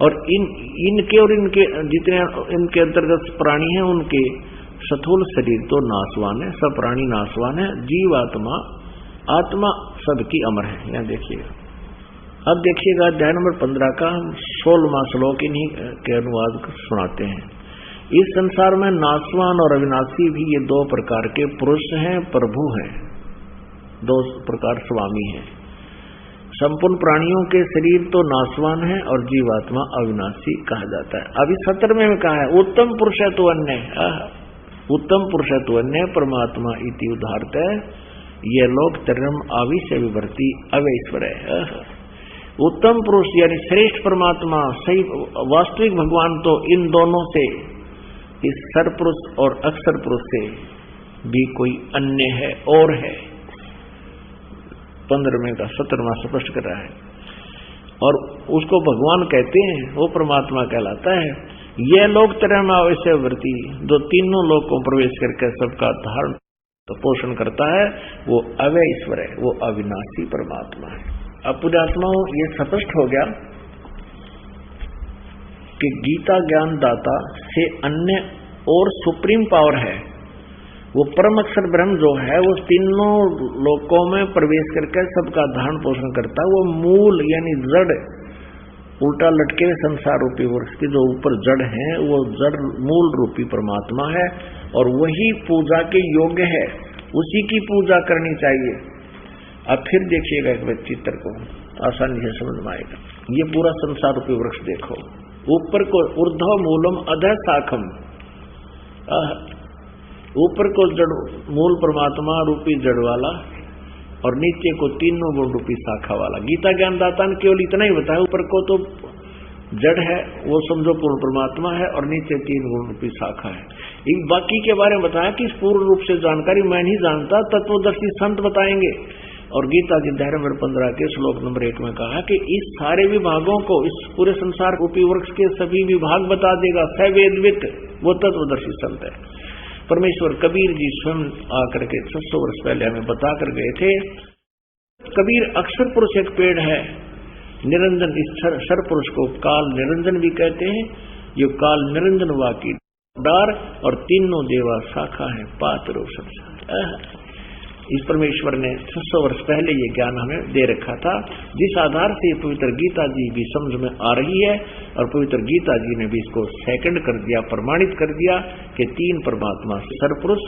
और इनके और इनके जितने इनके अंतर्गत प्राणी हैं, उनके स्थूल शरीर तो नाशवान है, सब प्राणी नाशवान है, जीवात्मा आत्मा सबकी अमर है। यहाँ देखिएगा। अब देखिएगा अध्याय नंबर 15 का हम 16वां श्लोक इन्हीं के अनुवाद सुनाते हैं। इस संसार में नाशवान और अविनाशी भी ये दो प्रकार के पुरुष हैं, प्रभु हैं, दो प्रकार स्वामी हैं। संपूर्ण प्राणियों के शरीर तो नाशवान है और जीवात्मा अविनाशी कहा जाता है। अभी 17वें में कहा है उत्तम पुरुष है तो अन्य, उत्तम पुरुष है तो अन्य परमात्मा इति उदाहरत है, ये लोग तरम आविश्य विवर्ती अवैश्वर है। उत्तम पुरुष यानी श्रेष्ठ परमात्मा, सही वास्तविक भगवान तो इन दोनों से, इस सरपुरुष और अक्षर पुरुष से भी कोई अन्य है और है। 15वें का 17वां स्पष्ट कर रहा है और उसको भगवान कहते हैं, वो परमात्मा कहलाता है। यह लोग तरह अवश्य वर्ती, जो तीनों लोगों को प्रवेश करके सबका धारण पोषण करता है, वो अव्यय ईश्वर है, वो अविनाशी परमात्मा है। अब पुण्यात्माओं ये स्पष्ट हो गया कि गीता ज्ञान दाता से अन्य और सुप्रीम पावर है, वो परम अक्षर ब्रह्म जो है, वो तीनों लोकों में प्रवेश करके सबका धारण पोषण करता है। वो मूल यानी जड़, उल्टा लटके हुए संसार रूपी वृक्ष के जो ऊपर जड़ है, वो जड़ मूल रूपी परमात्मा है और वही पूजा के योग्य है, उसी की पूजा करनी चाहिए। अब फिर देखिएगा एक चित्र को, आसानी से समझ में आएगा। ये पूरा संसार रूपी वृक्ष देखो, ऊपर को ऊर्ध्व मूलम अधः शाखम, ऊपर को जड़ मूल परमात्मा रूपी जड़ वाला और नीचे को तीनों गुण रूपी शाखा वाला। गीता ज्ञान दाता ने केवल इतना ही बताया, ऊपर को तो जड़ है, वो समझो पूर्ण परमात्मा है और नीचे तीन गुण रूपी शाखा है। एक बाकी के बारे में बताया कि पूर्ण रूप से जानकारी मैं नहीं जानता, तत्वदर्शी संत बताएंगे। और गीता जी अध्याय नंबर 15 के श्लोक नंबर 1 में कहा कि इस सारे विभागों को, इस पूरे संसार रूपी वृक्ष के सभी विभाग बता देगा सवेदवित, वो तत्वदर्शी संत है। परमेश्वर कबीर जी स्वयं आकर के 600 वर्ष पहले हमें बता कर गए थे। कबीर अक्षर पुरुष एक पेड़ है, निरंजन, इस सर पुरुष को काल निरंजन भी कहते हैं। ये काल निरंजन वाकी डार और तीनों देवा शाखा है, पात रोशन। इस परमेश्वर ने 600 वर्ष पहले ये ज्ञान हमें दे रखा था, जिस आधार से पवित्र गीता जी भी समझ में आ रही है। और पवित्र गीता जी ने भी इसको सेकंड कर दिया, प्रमाणित कर दिया कि तीन परमात्मा, सरपुरुष,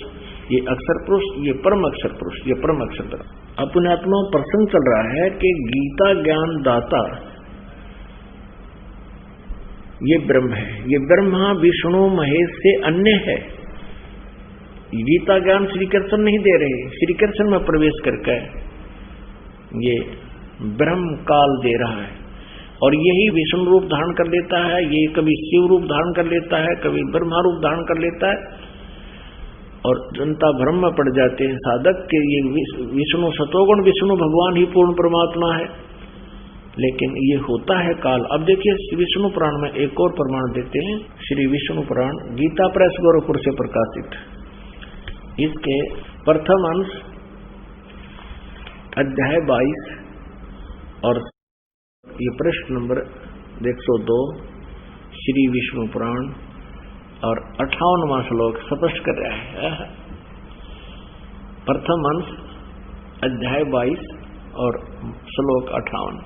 ये अक्षर पुरुष, ये परम अक्षर पुरुष, ये परम अक्षर पुरुष। अपने आत्मा प्रसंग चल रहा है कि गीता ज्ञान दाता ये ब्रह्म है, ये ब्रह्मा विष्णु महेश से अन्य है। गीता ज्ञान श्री कृष्ण नहीं दे रहे, श्री कृष्ण में प्रवेश करके ये ब्रह्म काल दे रहा है और यही विष्णु रूप धारण कर लेता है, ये कभी शिव रूप धारण कर लेता है, कभी ब्रह्मा रूप धारण कर लेता है। और जनता भ्रम में पड़ जाते हैं साधक के ये विष्णु सतोगुण विष्णु भगवान ही पूर्ण परमात्मा है, लेकिन ये होता है काल। अब देखिए विष्णु पुराण में एक और प्रमाण देते हैं, श्री विष्णु पुराण गीता प्रेस गोरखपुर से प्रकाशित, इसके प्रथम अंश अध्याय 22 और ये प्रश्न नंबर 102 श्री विष्णु पुराण और 58वां श्लोक स्पष्ट कर रहा है। प्रथम अंश अध्याय 22 और श्लोक 58।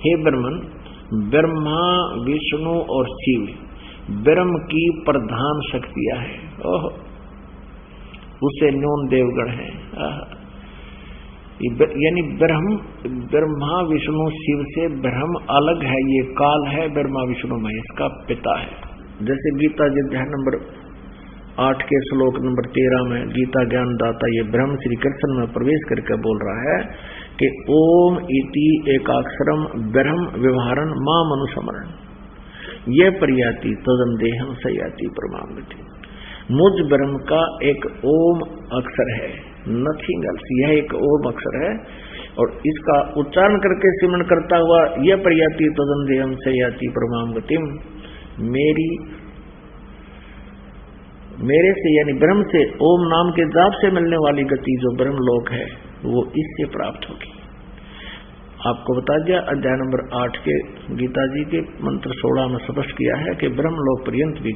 हे ब्रह्मन, ब्रह्मा विष्णु और शिव ब्रह्म की प्रधान शक्तियां हैं, ओह उसे न्यून देवगण है। यानी ब्रह्मा विष्णु शिव से ब्रह्म अलग है, ये काल है, ब्रह्मा विष्णु महेश का पिता है। जैसे गीता जी अध्याय नंबर 8 के श्लोक नंबर 13 में गीता ज्ञान दाता ये ब्रह्म श्री कृष्ण में प्रवेश करके बोल रहा है कि ओम इति एकाक्षरम ब्रह्म व्यवहारन मां मनुसमरण, ये प्रयाति तदन देहम सयाति परमागति। मुझ ब्रह्म का एक ओम अक्षर है, नथिंग एल्स, यह एक ओम अक्षर है और इसका उच्चारण करके सिमरण करता हुआ यह प्रयाति तदन देहम सयाति परमाम गतिम, मेरे से यानी ब्रह्म से ओम नाम के जाप से मिलने वाली गति जो ब्रह्म लोक है वो इससे प्राप्त होगी। आपको बता दिया अध्याय नंबर 8 के गीता जी के मंत्र 16 में स्पष्ट किया है कि ब्रह्म लोक पर्यंत भी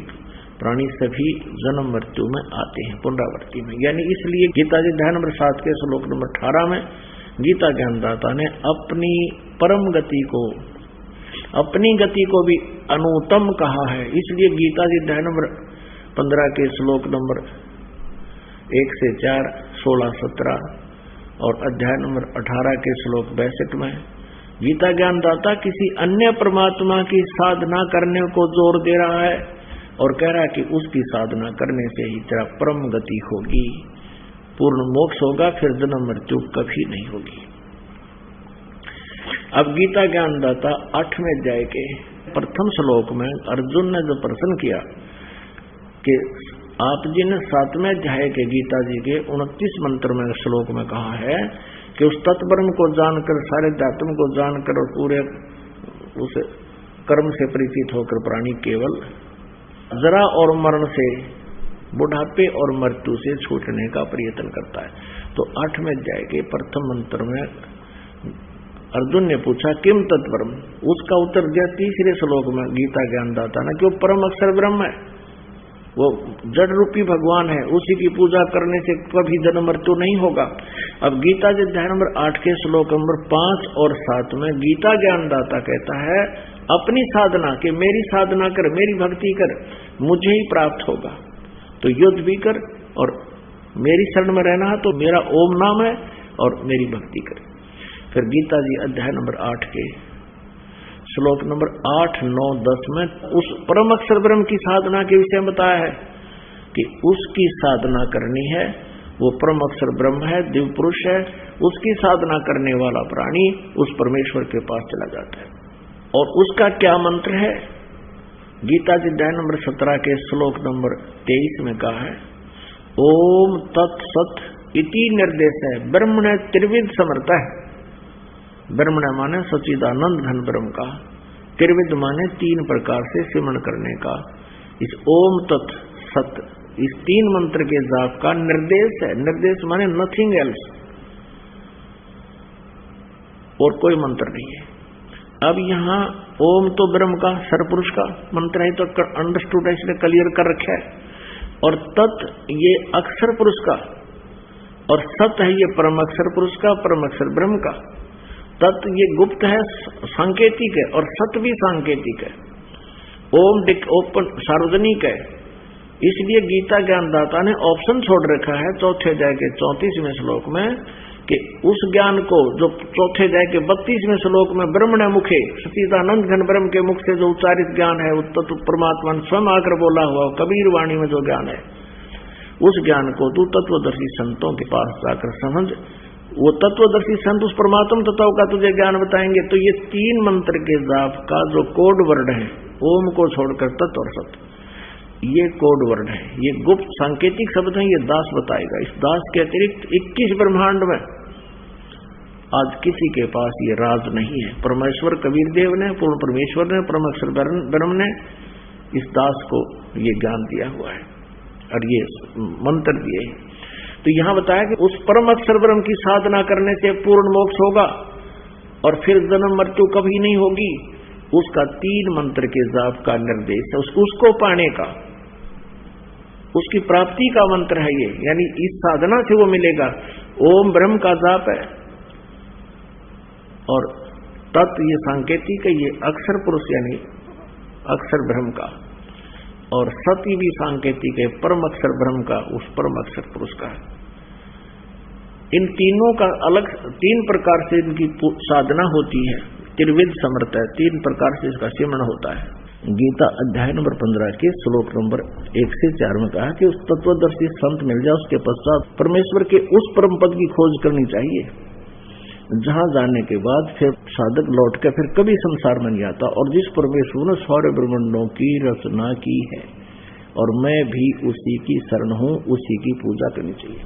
प्राणी सभी जन्म मृत्यु में आते हैं, पुनरावृत्ति में। यानी इसलिए गीता जी अध्याय नंबर 7 के श्लोक नंबर 18 में गीता ज्ञानदाता ने अपनी परम गति को, अपनी गति को भी अनुत्तम कहा है। इसलिए गीता जी अध्याय नंबर 15 के श्लोक नंबर 1 से 4, 16, 17 और अध्याय नंबर 18 के श्लोक 62 में गीता ज्ञानदाता किसी अन्य परमात्मा की साधना करने को जोर दे रहा है और कह रहा है कि उसकी साधना करने से ही तेरा परम गति होगी, पूर्ण मोक्ष होगा, फिर जन्म मृत्यु कभी नहीं होगी। अब गीता ज्ञानदाता 8वें अध्याय के प्रथम श्लोक में अर्जुन ने जो प्रश्न किया कि आप जी ने 7वें अध्याय के गीता जी के 29 मंत्र में श्लोक में कहा है कि उस तत्ब्रह्म को जानकर, सारे धातुओं को जानकर और पूरे उस कर्म से परिचित होकर प्राणी केवल जरा और मरण से, बुढ़ापे और मृत्यु से छूटने का प्रयत्न करता है। तो 8वें अध्याय के प्रथम मंत्र में अर्जुन ने पूछा किम तत्ब्रह्म, उसका उत्तर दिया 3रे श्लोक में गीता ज्ञानदाता ने कि वो परम अक्षर ब्रह्म है, वो जड़ रूपी भगवान है, उसी की पूजा करने से कभी जन्म मृत्यु नहीं होगा। अब गीता जी अध्याय नंबर 8 के श्लोक नंबर 5 और 7 में गीता ज्ञानदाता कहता है अपनी साधना कि मेरी साधना कर, मेरी भक्ति कर, मुझे ही प्राप्त होगा। तो युद्ध भी कर और मेरी शरण में रहना है तो मेरा ओम नाम है और मेरी भक्ति कर। फिर गीता जी अध्याय नंबर 8 के श्लोक नंबर 8, 9, 10 में उस परम अक्षर ब्रह्म की साधना के विषय में बताया है कि उसकी साधना करनी है, वो परम अक्षर ब्रह्म है, दिव्य पुरुष है, उसकी साधना करने वाला प्राणी उस परमेश्वर के पास चला जाता है। और उसका क्या मंत्र है? गीता जी अध्याय नंबर 17 के श्लोक नंबर 23 में कहा है ओम तत्सत इति निर्देश है ब्रह्मण त्रिविध समर्थ है। ब्रह्मण माने सच्चिदानंद घन ब्रह्म का, त्रिविध माने 3 प्रकार से सिमरण करने का। इस ओम तत् सत, इस 3 मंत्र के जाप का निर्देश है। निर्देश माने नथिंग एल्स, और कोई मंत्र नहीं है। अब यहाँ ओम तो ब्रह्म का, सरपुरुष का मंत्र है, तो अंडरस्टूड है, इसने क्लियर कर रखा है। और तत् ये अक्षर पुरुष का, और सत है ये परम अक्षर पुरुष का, परम अक्षर ब्रह्म का। तत् ये गुप्त है, सांकेतिक है, और सत भी सांकेतिक है। ओम ओपन सार्वजनिक है। इसलिए गीता ज्ञानदाता ने ऑप्शन छोड़ रखा है 4थे अध्याय के 34वें श्लोक में कि उस ज्ञान को जो 4थे अध्याय के 32वें श्लोक में ब्रह्मण मुखे, सच्चिदानंद घन ब्रह्म के मुख से जो उच्चारित ज्ञान है, तत्व परमात्मा ने स्वयं आकर बोला हुआ कबीर वाणी में जो ज्ञान है, उस ज्ञान को तू तत्वदर्शी संतों के पास जाकर समझ। वो तत्वदर्शी संत उस परमात्मा तत्व का तुझे ज्ञान बताएंगे। तो ये 3 मंत्र के जाप का जो कोड वर्ड है, ओम को छोड़कर तत्व और सत, ये कोड वर्ड है, ये गुप्त सांकेतिक शब्द है, ये दास बताएगा। इस दास के अतिरिक्त 21 ब्रह्मांड में आज किसी के पास ये राज नहीं है। परमेश्वर कबीर देव ने, पूर्ण परमेश्वर ने, परम अक्षर ब्रह्म ने इस दास को ये ज्ञान दिया हुआ है और ये मंत्र दिए हैं। तो यहां बताया कि उस परम अक्षर ब्रह्म की साधना करने से पूर्ण मोक्ष होगा और फिर जन्म मृत्यु कभी नहीं होगी। उसका 3 मंत्र के जाप का निर्देश है, उसको पाने का, उसकी प्राप्ति का मंत्र है ये, यानी इस साधना से वो मिलेगा। ओम ब्रह्म का जाप है और तत् ये सांकेतिक है, ये अक्षर पुरुष यानी अक्षर ब्रह्म का, और सती भी सांकेतिक है परम अक्षर ब्रह्म का, उस परम अक्षर पुरुष का। इन तीनों का अलग 3 प्रकार से इनकी साधना होती है, त्रिविध समर्थ है, 3 प्रकार से इसका सिमरण होता है। गीता अध्याय नंबर 15 के श्लोक नंबर 1 से 4 में कहा कि उस तत्वदर्शी संत मिल जाए, उसके पश्चात परमेश्वर के उस परम पद की खोज करनी चाहिए जहां जाने के बाद फिर साधक लौट कर फिर कभी संसार में नहीं आता, और जिस परमेश्वर ने सारे ब्रह्मांडों की रचना की है और मैं भी उसी की शरण हूं, उसी की पूजा करनी चाहिए।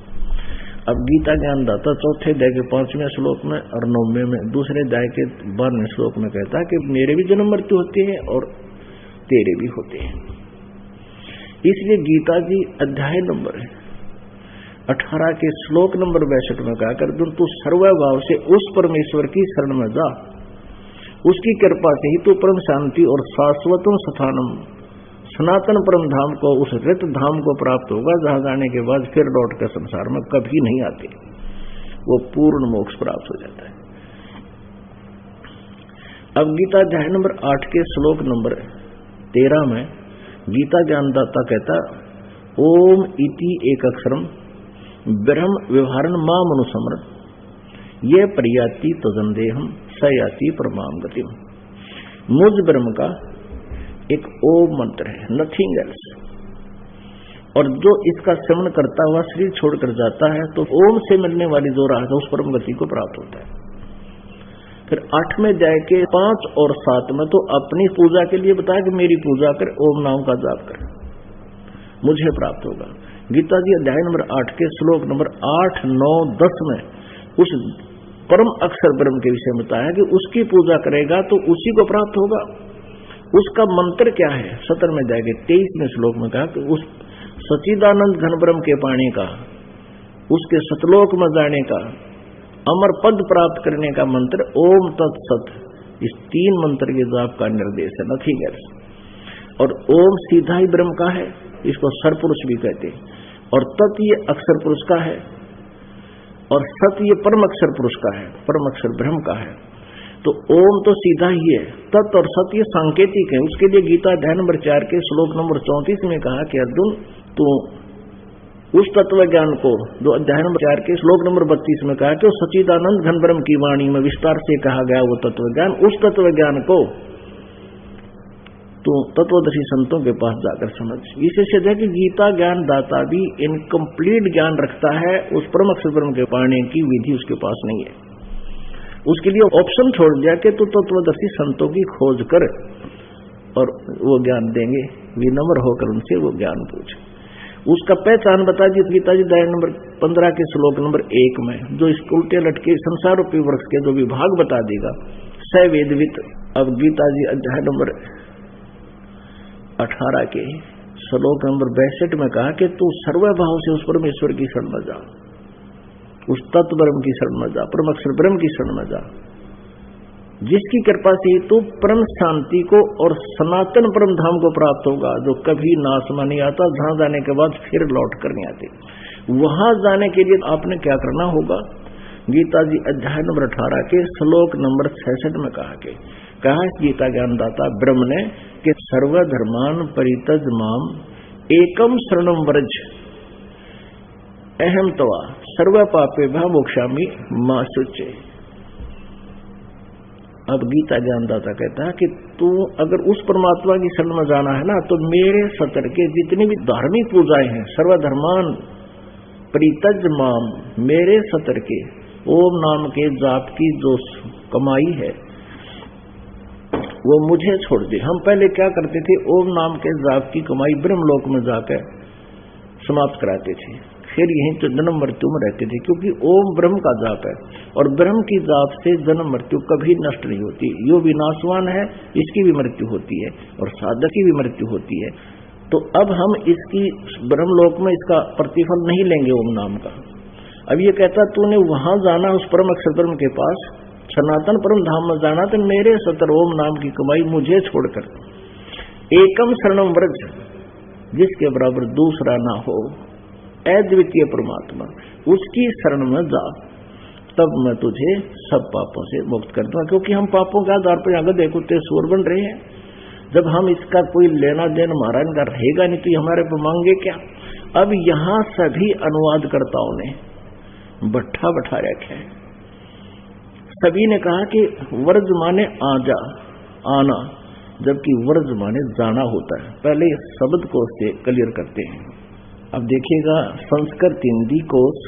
अब गीता ज्ञानदाता 4थे अध्याय के 5वें श्लोक में और 9वें में, 2रे अध्याय के 12वें श्लोक में कहता है कि मेरे भी जन्म मृत्यु होती है और तेरे भी होते हैं। इसलिए गीता जी अध्याय नंबर 18 के श्लोक नंबर 62 में कहा कर तू सर्वभाव से उस परमेश्वर की शरण में जा, उसकी कृपा से ही तू परम शांति और शाश्वतम स्थानम सनातन परम धाम को, उस रित धाम को प्राप्त होगा जहां जाने के बाद फिर लौट कर संसार में कभी नहीं आते, वो पूर्ण मोक्ष प्राप्त हो जाता है। अब गीता अध्याय नंबर 8 के श्लोक नंबर 13 में गीता ज्ञानदाता कहता ओम इति एक अक्षरम ब्रह्म व्यवहारन मां मनुसमर ये प्रयाति तदंदेहम सयाति परमाम गतिम। मुझ ब्रह्म का एक ओम मंत्र है, नथिंग एल्स। और जो इसका श्रवण करता हुआ शरीर छोड़कर जाता है तो ओम से मिलने वाली जो राह है उस परम गति को प्राप्त होता है। फिर 8 में जाए के 5 और 7 में तो अपनी पूजा के लिए बताया कि मेरी पूजा कर, ओम नाम का जाप कर, मुझे प्राप्त होगा। गीता जी अध्याय नंबर 8 के श्लोक नंबर 8, 9, 10 में उस परम अक्षर ब्रह्म के विषय में बताया कि उसकी पूजा करेगा तो उसी को प्राप्त होगा। उसका मंत्र क्या है? 17 में जाएंगे 23वें श्लोक में कहा कि उस सच्चिदानंद घन ब्रह्म के पाने का, उसके सतलोक में जाने का, अमर पद प्राप्त करने का मंत्र ओम तत्सत। इस 3 मंत्र के जाप का निर्देश है, नथिंग एल्स। और ओम सीधा ही ब्रह्म का है, इसको सरपुरुष भी कहते हैं। और तत् ये अक्षर पुरुष का है और सत ये परम अक्षर पुरुष का है, परम अक्षर ब्रह्म का है। तो ओम तो सीधा ही है, तत् और सत ये सांकेतिक है। उसके लिए गीता अध्याय नंबर 4 के श्लोक नंबर 34 में कहा कि अर्जुन तो उस तत्व ज्ञान को, जो अध्याय नंबर 4 के श्लोक नंबर 32 में कहा कि सच्चिदानंद घन ब्रह्म की वाणी में विस्तार से कहा गया वो तत्व ज्ञान, उस तत्व ज्ञान को तो तत्वदर्शी संतों के पास जाकर समझ। इसे सिद्ध है कि गीता ज्ञान दाता भी इनकम्प्लीट ज्ञान रखता है, उस परम अक्षर ब्रह्म के पाने की विधि उसके पास नहीं है। उसके लिए ऑप्शन छोड़ दिया कि तू तत्वदर्शी संतों की खोज कर और वो ज्ञान देंगे, विनम्र होकर उनसे वो ज्ञान पूछ। उसका पहचान बता दी गीता जी अध्याय नंबर 15 के श्लोक नंबर 1 में, जो इस उल्टे लटके संसार रूपी वृक्ष के जो विभाग बता देगा स वेदवित। अब गीता जी अध्याय नंबर 18 के श्लोक नंबर 62 में कहा कि तू सर्वभाव से उस परमेश्वर की शरण में जा, उस तत्व ब्रह्म की शरण में जा, परम अक्षर ब्रह्म की शरण में जा, जिसकी कृपा से तू परम शांति को और सनातन परम धाम को प्राप्त होगा, जो कभी नाश में नहीं आता, जहां जाने के बाद फिर लौट कर नहीं आते। वहां जाने के लिए आपने क्या करना होगा? गीता जी अध्याय नंबर 18 के श्लोक नंबर 66 में कहा गीता ज्ञानदाता ब्रह्म ने कि सर्वधर्मान परित्यज माम एकम शरणम व्रज अहम तवा सर्व पापेभ्यः मोक्षामि मा शुचे। अब गीता ज्ञानदाता कहता है कि तू अगर उस परमात्मा की शरण में जाना है ना, तो मेरे सतर के जितनी भी धार्मिक पूजाएं हैं, सर्वधर्मान परित्यज माम, मेरे सतर के ओम नाम के जाप की जो कमाई है वो मुझे छोड़ दे। हम पहले क्या करते थे? ओम नाम के जाप की कमाई ब्रह्मलोक में जाकर समाप्त कराते थे, फिर यहीं तो जन्म मृत्यु में रहते थे, क्योंकि ओम ब्रह्म का जाप है और ब्रह्म की जाप से जन्म मृत्यु कभी नष्ट नहीं होती। यो विनाशवान है, इसकी भी मृत्यु होती है और साधक की भी मृत्यु होती है। तो अब हम इसकी ब्रह्मलोक में इसका प्रतिफल नहीं लेंगे ओम नाम का। अब ये कहता तूने वहां जाना, उस परम अक्षर ब्रह्म के पास सनातन परम धाम में जाना, तो मेरे सतर ओम नाम की कमाई मुझे छोड़कर एकम शरणम व्रज, जिसके बराबर दूसरा ना हो, अद्वितीय परमात्मा, उसकी शरण में जा, तब मैं तुझे सब पापों से मुक्त कर दूंगा। क्योंकि हम पापों के आधार पर अगर देखो ते सुर बन रहे हैं, जब हम इसका कोई लेना देना हमारा इनका रहेगा नहीं तो ये हमारे पर मांगे क्या। अब यहां सभी अनुवादकर्ताओं ने भट्ठा बैठा रखा है। सभी ने कहा कि वर्ज माने आजा, आना, जबकि वर्ज माने जाना होता है। पहले शब्द कोश से क्लियर करते हैं। अब देखिएगा संस्कृत हिंदी कोश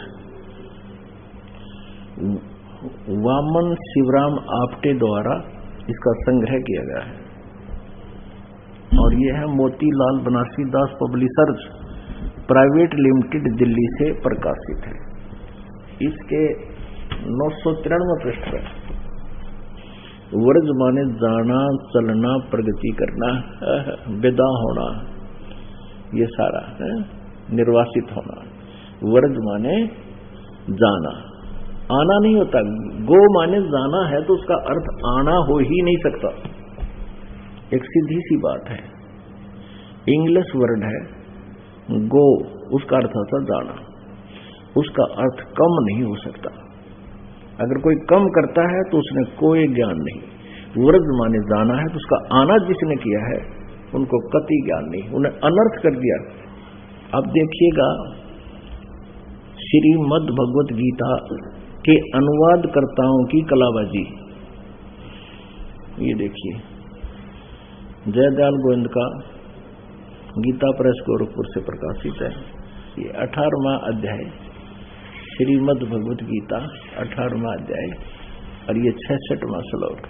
वामन शिवराम आप्टे द्वारा इसका संग्रह किया गया है और यह है मोतीलाल बनारसी दास पब्लिशर्स प्राइवेट लिमिटेड, दिल्ली से प्रकाशित है। इसके 993 पृष्ठ पर वर्ज माने जाना, चलना, प्रगति करना, विदा होना, ये सारा है, निर्वासित होना। वर्ज माने जाना, आना नहीं होता। गो माने जाना है तो उसका अर्थ आना हो ही नहीं सकता। एक सीधी सी बात है। इंग्लिश वर्ड है गो, उसका अर्थ होता जाना, उसका अर्थ कम नहीं हो सकता। अगर कोई कम करता है तो उसने कोई ज्ञान नहीं। वर्ज माने जाना है तो उसका आना जिसने किया है उनको कति ज्ञान नहीं, उन्हें अनर्थ कर दिया। अब देखिएगा श्रीमद् भगवत गीता के अनुवादकर्ताओं की कलाबाजी। ये देखिए जयदयाल गोविंद का गीता प्रेस गोरखपुर से प्रकाशित है। ये 18वां अध्याय श्रीमद् भगवत गीता 18वां अध्याय और ये 66वां श्लोक।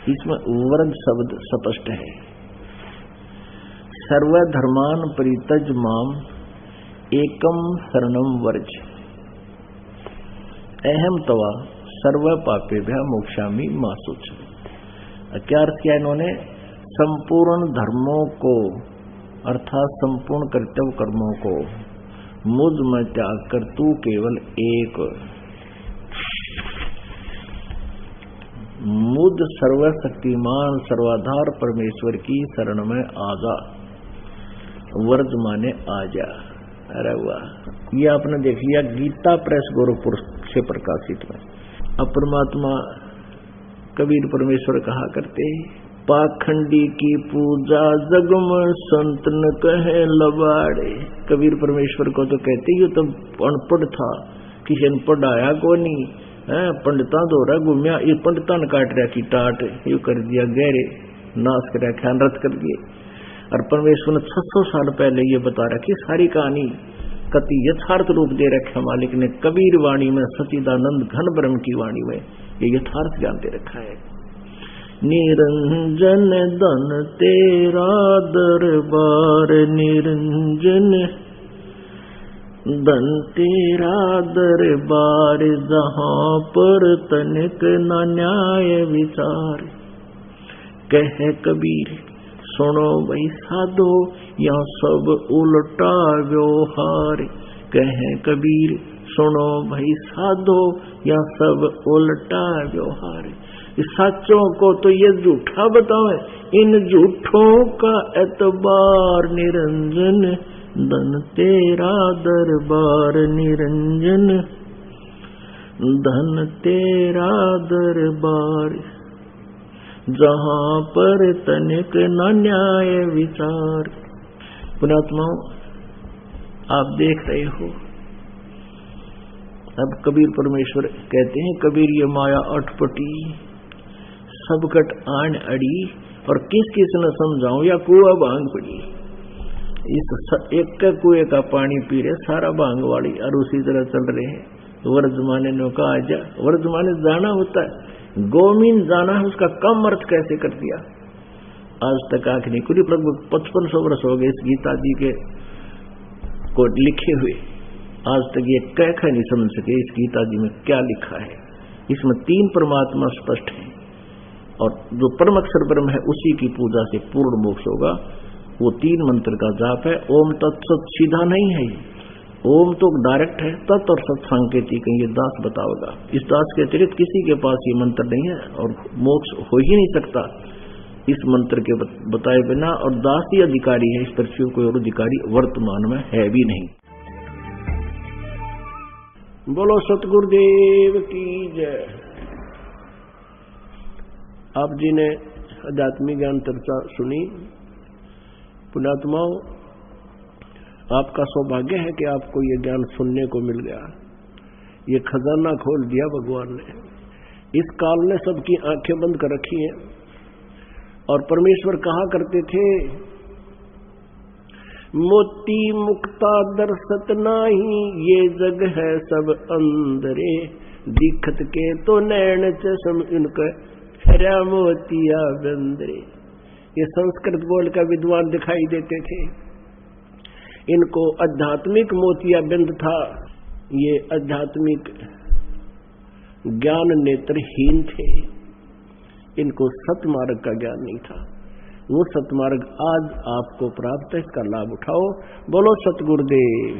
इसमें वरद शब्द स्पष्ट है। सर्वधर्मान परित्यज माम एकम शरणम वर्ज अहम तवा सर्व पापेभ्यः मोक्षामि मा शुच। क्या अर्थ किया इन्होंने? संपूर्ण धर्मों को अर्थात संपूर्ण कर्तव्य कर्मों को मुझ में त्याग कर तू केवल एक मुझ सर्वशक्तिमान सर्वाधार परमेश्वर की शरण में आजा, वर्ज माने आजा। अरे वाह, ये आपने देख लिया गीता प्रेस गोरखपुर से प्रकाशित में। अब परमात्मा कबीर परमेश्वर कहा करते, पाखंडी की पूजा जगम संत न कहे लबाड़े। कबीर परमेश्वर को तो कहते ही तो अनपढ़ था, किसी ने पढ़ाया को नहीं, पंडिता दो रहा घूमिया, ये पंडिता ने काट रहा की टाट, यू कर दिया गहरे, नाश कर रखा, नृत कर दिए। और परमेश्वर ने 600 साल पहले ये बता रखी सारी कहानी, कति यथार्थ रूप दे रखा मालिक ने कबीर वाणी में, सच्चिदानंद घन ब्रह्म की वाणी में ये यथार्थ ज्ञान दे रखा है। निरंजन धन तेरा दरबार, निरंजन धन तेरा दरबार, जहां पर तनिक न न्याय विचार। कह कबीर सुनो वही साधो, यहाँ सब उल्टा व्यवहार। कह कबीर सुनो भाई साधो, यहाँ सब उल्टा व्यवहार। सच्चों को तो ये झूठा बताओ, इन झूठों का एतबार। निरंजन धन तेरा दरबार, निरंजन धन तेरा दरबार, जहां पर तनिक न न्याय विचार। पुण्यात्माओं, आप देख रहे हो अब कबीर परमेश्वर कहते हैं, कबीर ये माया अटपटी सबकट आन अड़ी, और किस किस न समझाऊं या कुआ भांग पड़ी। इस एक कुएं का पानी पी रहे सारा भांग वाली, और उसी तरह चल रहे हैं। वर्जमाने ने कहा आजा, वर्जमाने जाना होता है, गोमीन जाना है, उसका कम अर्थ कैसे कर दिया। आज तक आंख नहीं खुली, लगभग 5500 वर्ष हो गए इस गीता जी के को लिखे हुए, आज तक ये कह नहीं समझ सके इस गीता जी में क्या लिखा है। इसमें 3 परमात्मा स्पष्ट है, और जो परम अक्षर ब्रह्म है उसी की पूजा से पूर्ण मोक्ष होगा। वो 3 मंत्र का जाप है। ओम तत्सत सीधा नहीं है, ओम तो डायरेक्ट है, तत् और सत सांकेतिक है, ये दास बताओगा। इस दास के अतिरिक्त किसी के पास ये मंत्र नहीं है, और मोक्ष हो ही नहीं सकता इस मंत्र के बताए बिना। और दास ही अधिकारी है, इस पृथ्वी कोई और अधिकारी वर्तमान में है भी नहीं। बोलो सतगुरुदेव की जय। आप जी ने आध्यात्मिक ज्ञान चर्चा सुनी। पुण्यात्माओं, आपका सौभाग्य है कि आपको ये ज्ञान सुनने को मिल गया। ये खजाना खोल दिया भगवान ने। इस काल ने सबकी आंखें बंद कर रखी हैं, और परमेश्वर कहा करते थे, मोती मुक्ता दर्शत नाही, ये जग है सब अंदरे। दिखत के तो नैन चश्म इनके हरा मोतिया बंदरे। ये संस्कृत बोल का विद्वान दिखाई देते थे, इनको आध्यात्मिक मोतिया बिंद था। ये आध्यात्मिक ज्ञान नेत्रहीन थे, इनको सतमार्ग का ज्ञान नहीं था। वो सतमार्ग आज आपको प्राप्त है, इसका लाभ उठाओ। बोलो सतगुरुदेव।